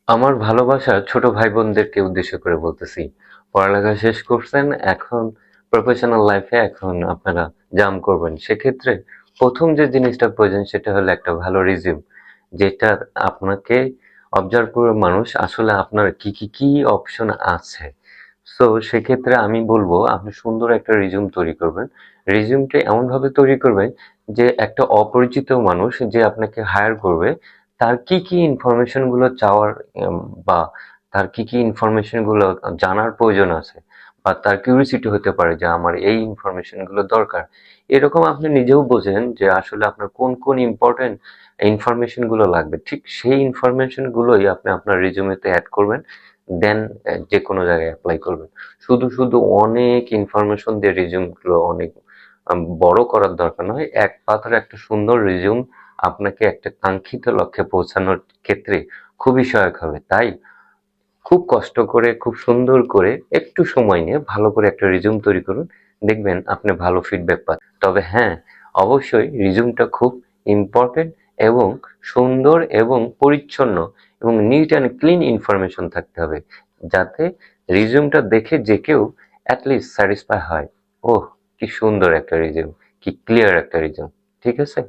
আমার ভালোবাসা ছোট ভাই বোনদেরকে উদ্দেশ্য করে বলতেছি। পড়ালেখা শেষ করছেন, এখন প্রফেশনাল লাইফে এখন আপনারা জাম্প করবেন। সেক্ষেত্রে প্রথম যে জিনিসটা প্রয়োজন সেটা হলো একটা ভালো রিজিউম, যেটা আপনাকে অবজার্ভ করবে মানুষ আসলে আপনার কি অপশন আছে। সো সেক্ষেত্রে আমি বলবো আপনি সুন্দর একটা রিজিউম তৈরি করবেন। রিজিউমটা এমনভাবে তৈরি করবেন যে একটা অপরিচিত মানুষ যে আপনাকে হায়ার করবে তার কি ইনফরমেশন গুলো চাওয়ার উম, বা তার কি ইনফরমেশন গুলো জানার প্রয়োজন আছে, বা তার কিউরিসিটি হতে পারে যে আমার এই ইনফরমেশন গুলো দরকার। এরকম আপনি নিজেও বোঝেন যে আসলে আপনার কোন ইম্পর্টেন্ট ইনফরমেশন গুলো লাগবে, ঠিক সেই ইনফরমেশন গুলোই আপনি আপনার রিজিউমেতে অ্যাড করবেন। দেন যে কোনো জায়গায় অ্যাপ্লাই করবেন। শুধু অনেক ইনফরমেশন দিয়ে রিজিউম গুলো অনেক বড় করার দরকার নয়। এক পাথরে একটা সুন্দর রিজিউম আপনাকে একটা কাঙ্ক্ষিত লক্ষ্যে পৌঁছানোর ক্ষেত্রে খুবই সহায়ক হবে। তাই খুব কষ্ট করে, খুব সুন্দর করে, একটু সময় নিয়ে ভালো করে একটা রিজিউম তৈরি করুন। দেখবেন আপনি ভালো ফিডব্যাক পান। তবে হ্যাঁ, অবশ্যই রিজিউমটা খুব ইম্পর্টেন্ট এবং সুন্দর এবং পরিচ্ছন্ন এবং নিট অ্যান্ড ক্লিন ইনফরমেশন থাকতে হবে, যাতে রিজিউমটা দেখে যে কেউ অ্যাটলিস্ট স্যাটিসফাই হয়। ওহ, কি সুন্দর একটা রিজিউম, কি ক্লিয়ার একটা রিজিউম। ঠিক আছে?